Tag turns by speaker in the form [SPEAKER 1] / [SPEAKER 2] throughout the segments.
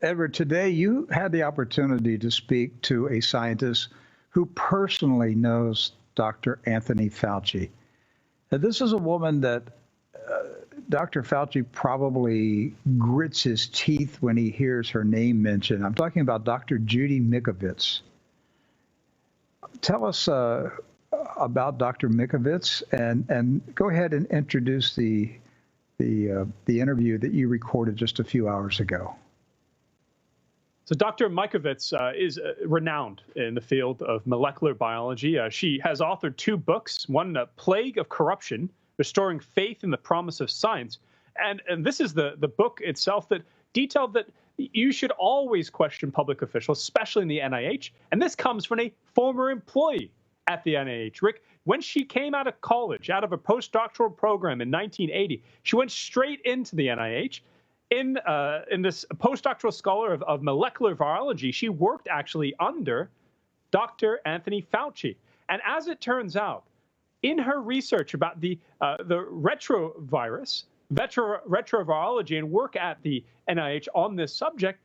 [SPEAKER 1] Edward, today you had the opportunity to speak to a scientist who personally knows Dr. Anthony Fauci. Now, this is a woman that Dr. Fauci probably grits his teeth when he hears her name mentioned. I'm talking about Dr. Judy Mikovits. Tell us about Dr. Mikovits, and go ahead and introduce the interview that you recorded just a few hours ago.
[SPEAKER 2] So Dr. Mikovits is renowned in the field of molecular biology. She has authored 2 books, one, Plague of Corruption, Restoring Faith in the Promise of Science. And this is the book itself that detailed that you should always question public officials, especially in the NIH. And this comes from a former employee at the NIH. Rick, when she came out of college, out of a postdoctoral program in 1980, she went straight into the NIH. In this postdoctoral scholar of molecular virology, she worked actually under Dr. Anthony Fauci. And as it turns out, in her research about the retrovirus, retrovirology, and work at the NIH on this subject,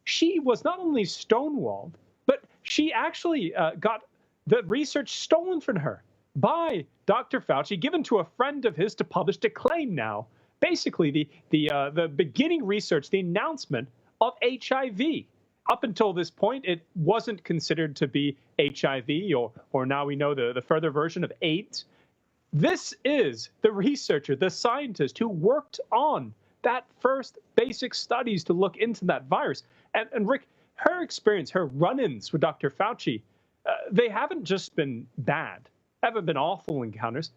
[SPEAKER 2] she was not only stonewalled, but she actually got the research stolen from her by Dr. Fauci, given to a friend of his to publish, to claim now basically the beginning research, the announcement of HIV. Up until this point, it wasn't considered to be HIV, or now we know the further version of AIDS. This is the researcher, the scientist who worked on that first basic studies to look into that virus. And Rick, her experience, her run-ins with Dr. Fauci, they haven't just been bad, haven't been awful encounters.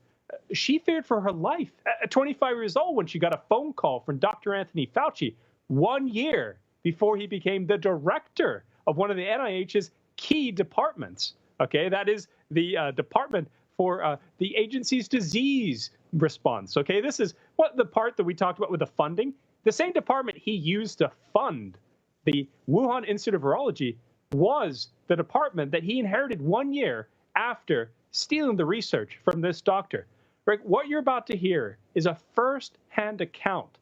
[SPEAKER 2] She feared for her life at 25 years old when she got a phone call from Dr. Anthony Fauci 1 year before he became the director of one of the NIH's key departments. Okay, that is the department for the agency's disease response. Okay, this is what the part that we talked about with the funding. The same department he used to fund the Wuhan Institute of Virology was the department that he inherited 1 year after stealing the research from this doctor. Rick, what you're about to hear is a first-hand account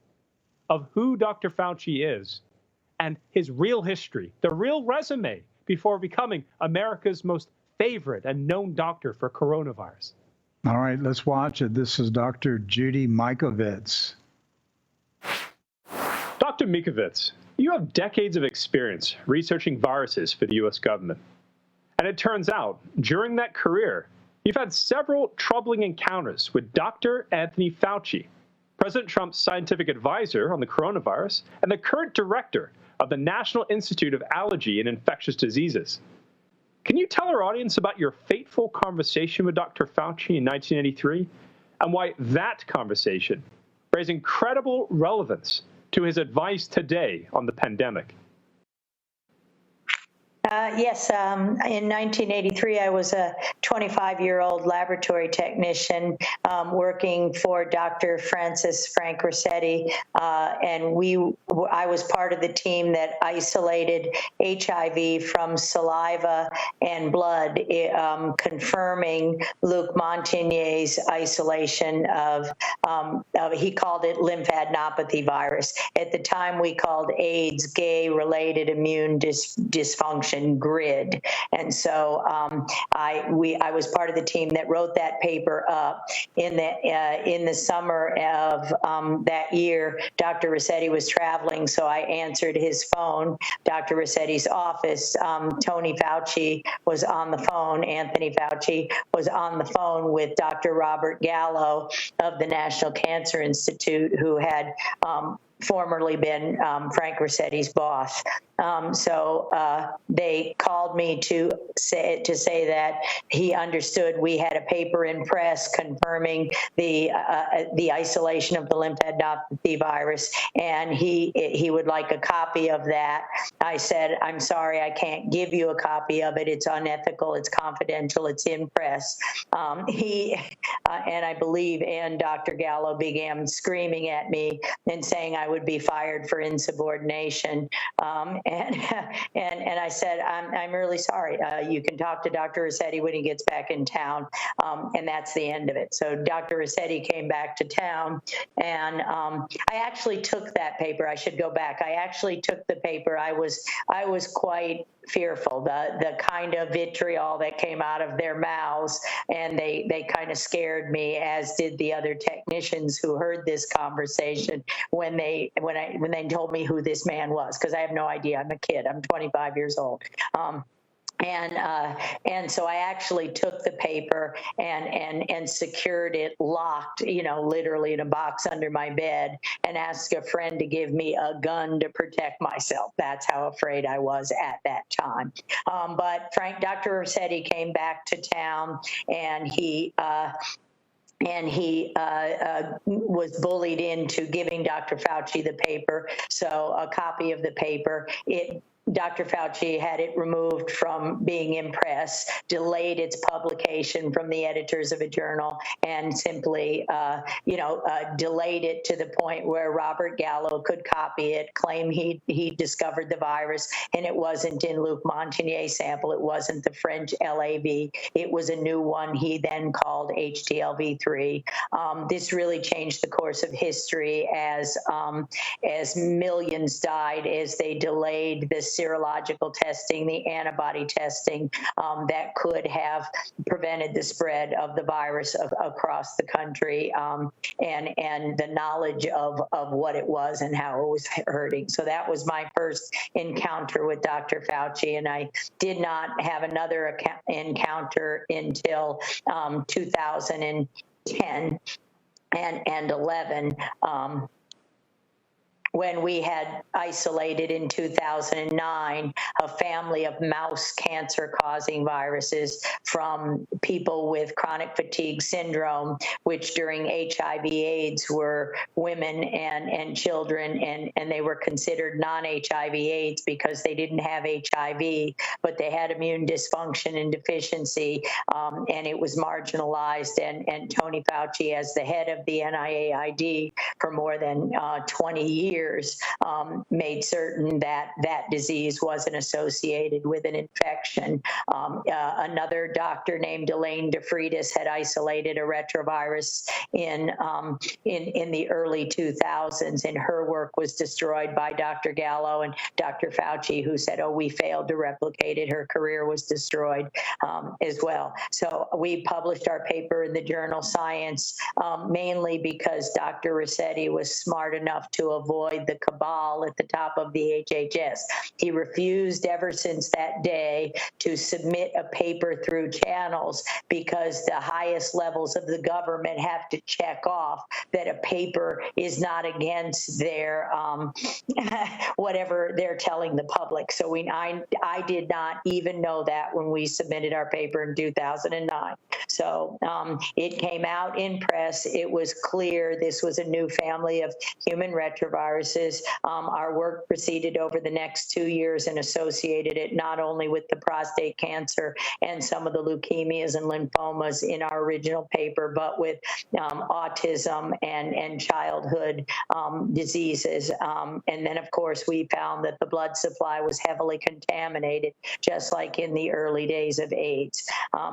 [SPEAKER 2] of who Dr. Fauci is and his real history, the real resume before becoming America's most favorite and known doctor for coronavirus.
[SPEAKER 1] All right, let's watch it. This is Dr. Judy Mikovits.
[SPEAKER 2] Dr. Mikovits, you have decades of experience researching viruses for the U.S. government. And it turns out, during that career, you've had several troubling encounters with Dr. Anthony Fauci, President Trump's scientific advisor on the coronavirus and the current director of the National Institute of Allergy and Infectious Diseases. Can you tell our audience about your fateful conversation with Dr. Fauci in 1983 and why that conversation bears incredible relevance to his advice today on the pandemic?
[SPEAKER 3] Yes, in 1983, I was a 25-year-old laboratory technician working for Dr. Frank Rossetti, and I was part of the team that isolated HIV from saliva and blood, confirming Luc Montagnier's isolation of he called it lymphadenopathy virus. At the time, we called AIDS gay-related immune dysfunction, GRID. And so I was part of the team that wrote that paper up. In the summer of that year, Dr. Rossetti was traveling, so I answered his phone. Dr. Rossetti's office, Tony Fauci was on the phone. Anthony Fauci was on the phone with Dr. Robert Gallo of the National Cancer Institute, who had formerly been Frank Rossetti's boss. So they called me to say that he understood we had a paper in press confirming the isolation of the lymphadenopathy virus, and he would like a copy of that. I said, I'm sorry, I can't give you a copy of it. It's unethical. It's confidential. It's in press. And I believe, and Dr. Gallo began screaming at me and saying I would be fired for insubordination. And I said, I'm really sorry. You can talk to Dr. Rossetti when he gets back in town. And that's the end of it. So Dr. Rossetti came back to town, and I actually took that paper. I should go back. I actually took the paper. I was quite fearful, the kind of vitriol that came out of their mouths, and they kind of scared me, as did the other technicians who heard this conversation when they told me who this man was, because I have no idea. I'm a kid. I'm 25 years old. And so I actually took the paper and secured it, locked, literally in a box under my bed, and asked a friend to give me a gun to protect myself. That's how afraid I was at that time. But Dr. Rossetti came back to town, and he was bullied into giving Dr. Fauci the paper. So a copy of the paper, Dr. Fauci had it removed from being in press, delayed its publication from the editors of a journal, and simply, delayed it to the point where Robert Gallo could copy it, claim he discovered the virus, and it wasn't in Luc Montagnier's sample. It wasn't the French LAV. It was a new one he then called HTLV3. This really changed the course of history as millions died as they delayed the serological testing, the antibody testing that could have prevented the spread of the virus across the country, and the knowledge of what it was and how it was hurting. So that was my first encounter with Dr. Fauci, and I did not have another encounter until 2010 and 11. When we had isolated in 2009 a family of mouse cancer-causing viruses from people with chronic fatigue syndrome, which during HIV/AIDS were women and children, and they were considered non-HIV/AIDS because they didn't have HIV, but they had immune dysfunction and deficiency, and it was marginalized. And Tony Fauci, as the head of the NIAID for more than 20 years, made certain that that disease wasn't associated with an infection. Another doctor named Elaine DeFreitas had isolated a retrovirus in the early 2000s, and her work was destroyed by Dr. Gallo and Dr. Fauci, who said, "Oh, we failed to replicate it." Her career was destroyed as well. So we published our paper in the journal Science, mainly because Dr. Rossetti was smart enough to avoid the cabal at the top of the HHS. He refused ever since that day to submit a paper through channels because the highest levels of the government have to check off that a paper is not against their whatever they're telling the public. So I did not even know that when we submitted our paper in 2009. So it came out in press. It was clear this was a new family of human retroviruses. Our work proceeded over the next 2 years and associated it not only with the prostate cancer and some of the leukemias and lymphomas in our original paper, but with autism and childhood diseases. And then, of course, we found that the blood supply was heavily contaminated, just like in the early days of AIDS.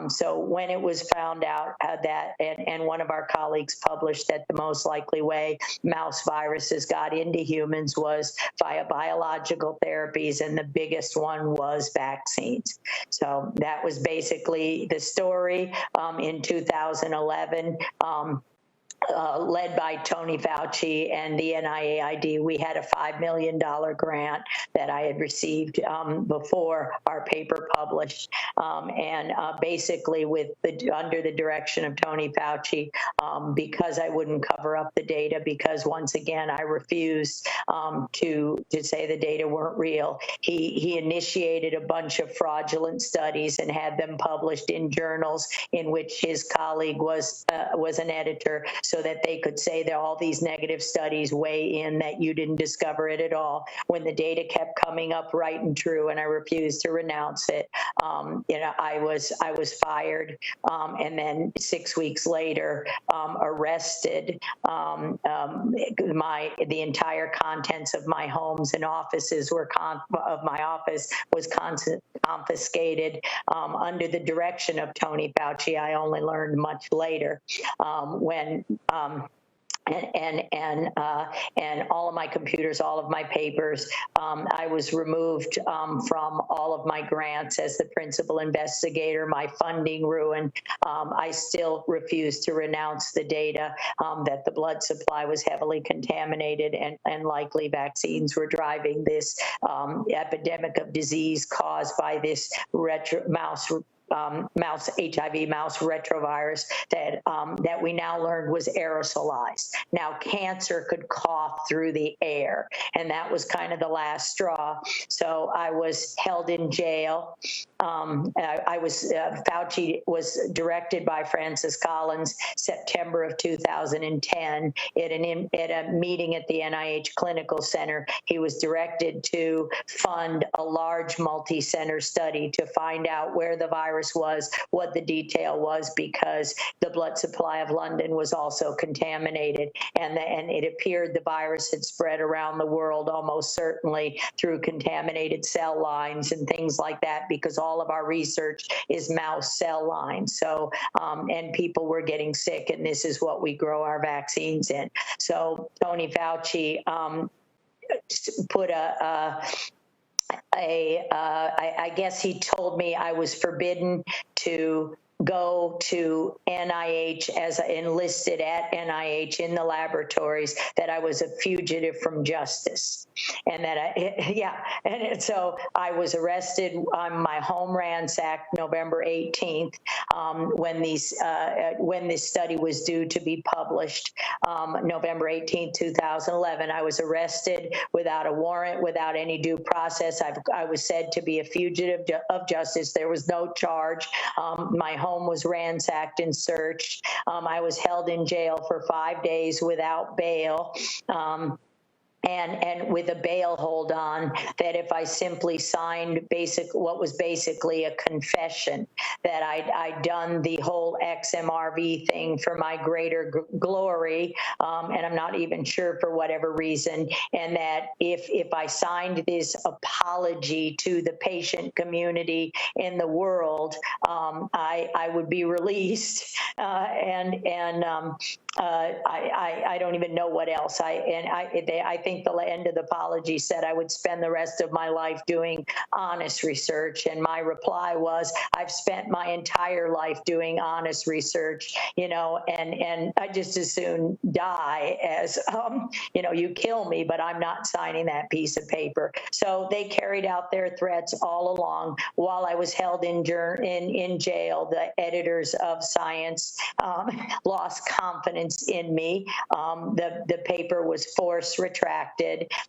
[SPEAKER 3] So when it was found out that, and one of our colleagues published that the most likely way mouse viruses got into humans was via biological therapies, and the biggest one was vaccines. So that was basically the story in 2011. Led by Tony Fauci and the NIAID, we had a $5 million grant that I had received before our paper published, and basically under the direction of Tony Fauci, because I wouldn't cover up the data, because once again I refused to say the data weren't real. He initiated a bunch of fraudulent studies and had them published in journals in which his colleague was an editor, so that they could say that all these negative studies weigh in that you didn't discover it at all, when the data kept coming up right and true, and I refused to renounce it. I was fired, and then 6 weeks later, arrested. The entire contents of my homes and offices were confiscated under the direction of Tony Fauci. I only learned much later when. And all of my computers, all of my papers. I was removed from all of my grants as the principal investigator. My funding ruined. I still refuse to renounce the data that the blood supply was heavily contaminated, and likely vaccines were driving this epidemic of disease caused by this HIV mouse retrovirus that we now learned was aerosolized. Now cancer could cough through the air, and that was kind of the last straw. So I was held in jail. Fauci was directed by Francis Collins September of 2010 at a meeting at the NIH Clinical Center. He was directed to fund a large multi-center study to find out where the virus was, what the detail was, because the blood supply of London was also contaminated, and it appeared the virus had spread around the world almost certainly through contaminated cell lines and things like that, because all of our research is mouse cell lines. So, and people were getting sick, and this is what we grow our vaccines in. So Tony Fauci put I guess he told me I was forbidden to go to NIH as enlisted at NIH in the laboratories, that I was a fugitive from justice. And that so I was arrested on my home ransacked November 18th when this study was due to be published. November 18th, 2011, I was arrested without a warrant, without any due process. I was said to be a fugitive of justice. There was no charge. My home was ransacked and searched. I was held in jail for 5 days without bail. And with a bail hold on, that if I simply signed what was basically a confession, that I'd done the whole XMRV thing for my greater glory, and I'm not even sure for whatever reason, and that if I signed this apology to the patient community in the world, I would be released, I don't even know what else. I think the end of the apology said I would spend the rest of my life doing honest research, and my reply was, I've spent my entire life doing honest research, and I just as soon die as, you kill me, but I'm not signing that piece of paper. So they carried out their threats all along while I was held in jail. The editors of Science lost confidence in me. The paper was forced retracted,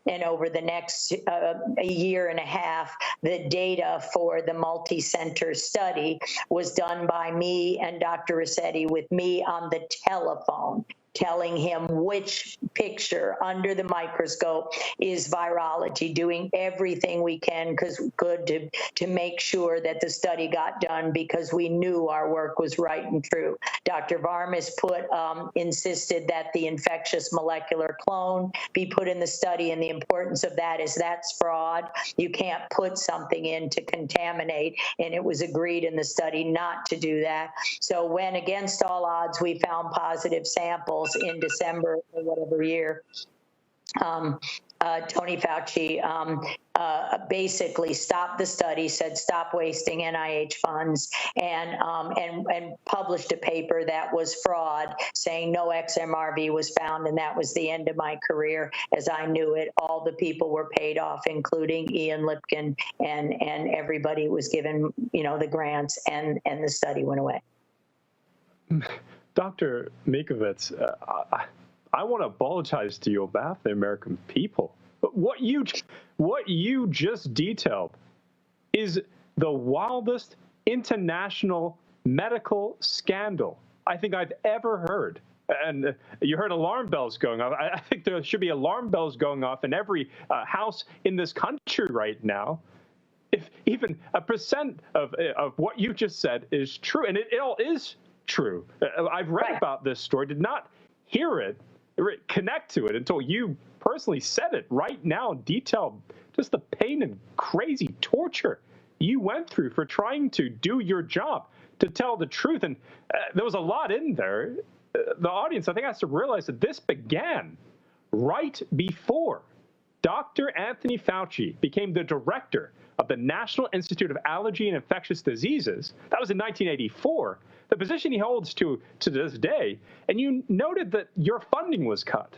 [SPEAKER 3] and over the next a year and a half, the data for the multi-center study was done by me and Dr. Rossetti, with me on the telephone, telling him which picture under the microscope is virology, doing everything we can to make sure that the study got done, because we knew our work was right and true. Dr. Varmus insisted that the infectious molecular clone be put in the study, and the importance of that is that's fraud. You can't put something in to contaminate, and it was agreed in the study not to do that. So when, against all odds, we found positive samples in December or whatever year, Tony Fauci basically stopped the study, said stop wasting NIH funds, and published a paper that was fraud, saying no XMRV was found, and that was the end of my career as I knew it. All the people were paid off, including Ian Lipkin, and everybody was given, the grants, and the study went away.
[SPEAKER 2] Dr. Mikovits, I want to apologize to you about the American people. But what you just detailed is the wildest international medical scandal I think I've ever heard. And you heard alarm bells going off. I think there should be alarm bells going off in every house in this country right now. If even a percent of what you just said is true, and it all is true. I've read about this story, did not hear it, connect to it until you personally said it right now in detail, just the pain and crazy torture you went through for trying to do your job, to tell the truth. And there was a lot in there. The audience, I think, has to realize that this began right before Dr. Anthony Fauci became the director of the National Institute of Allergy and Infectious Diseases. That was in 1984, the position he holds to this day. And you noted that your funding was cut.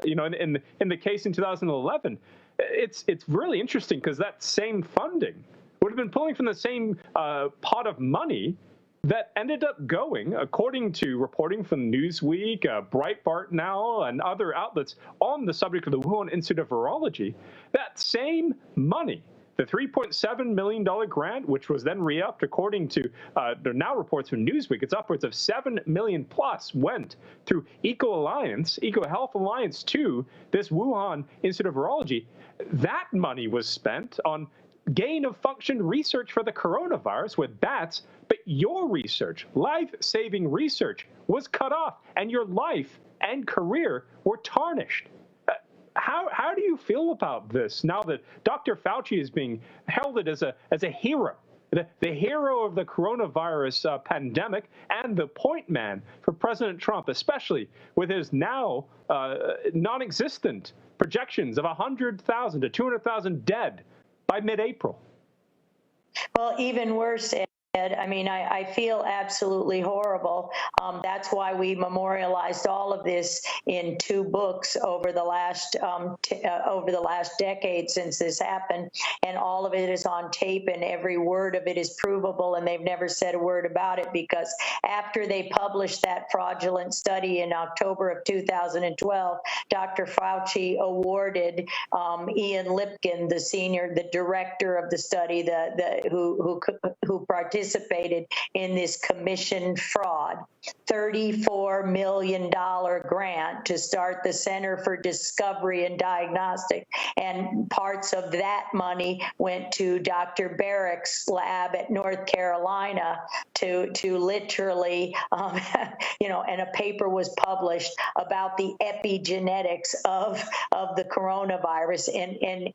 [SPEAKER 2] In the case in 2011, it's really interesting because that same funding would have been pulling from the same pot of money that ended up going, according to reporting from Newsweek, Breitbart now, and other outlets on the subject of the Wuhan Institute of Virology, that same money, the $3.7 million grant, which was then re-upped according to the now reports from Newsweek, it's upwards of $7 million plus, went through EcoHealth Alliance to this Wuhan Institute of Virology. That money was spent on gain-of-function research for the coronavirus with bats, but your research, life-saving research, was cut off, and your life and career were tarnished. How do you feel about this now that Dr. Fauci is being heralded as a hero, the hero of the coronavirus pandemic and the point man for President Trump, especially with his now non-existent projections of 100,000 to 200,000 dead by mid-April?
[SPEAKER 3] Well, even worse, Ed. I mean, I feel absolutely horrible. That's why we memorialized all of this in 2 books over the last decade since this happened, and all of it is on tape, and every word of it is provable, and they've never said a word about it, because after they published that fraudulent study in October of 2012, Dr. Fauci awarded Ian Lipkin, the director of the study, who participated in this commission fraud, $34 million grant to start the Center for Discovery and Diagnostic. And parts of that money went to Dr. Barrick's lab at North Carolina to literally, and a paper was published about the epigenetics of the coronavirus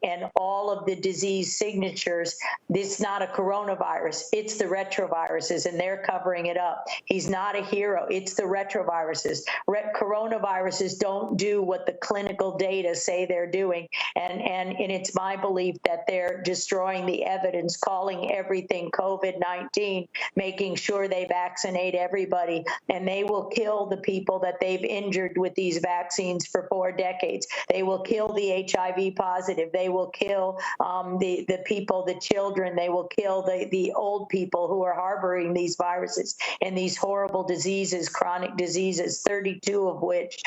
[SPEAKER 3] and all of the disease signatures. This is not a coronavirus. It's the retroviruses, and they're covering it up. He's not a hero. It's the retroviruses. Coronaviruses don't do what the clinical data say they're doing, and it's my belief that they're destroying the evidence, calling everything COVID-19, making sure they vaccinate everybody, and they will kill the people that they've injured with these vaccines for 4 decades. They will kill the HIV positive. They will kill the people, the children. They will kill the old people who are harboring these viruses and these horrible diseases, chronic diseases, 32 of which,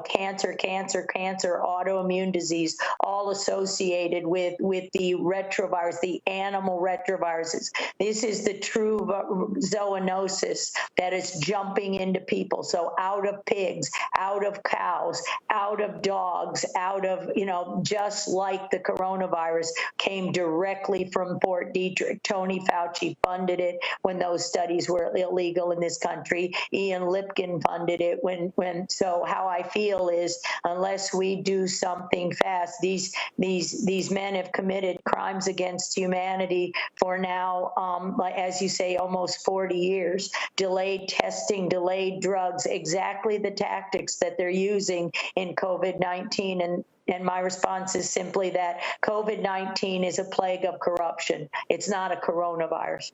[SPEAKER 3] cancer, autoimmune disease, all associated with the retrovirus, the animal retroviruses. This is the true zoonosis that is jumping into people. So out of pigs, out of cows, out of dogs, out of, just like the coronavirus came directly from Fort Detrick. Tony Fauci funded it when those studies were illegal in this country. Ian Lipkin funded it so how I feel is, unless we do something fast, these men have committed crimes against humanity for now, as you say, almost 40 years. Delayed testing, delayed drugs, exactly the tactics that they're using in COVID-19. And my response is simply that COVID-19 is a plague of corruption. It's not a coronavirus.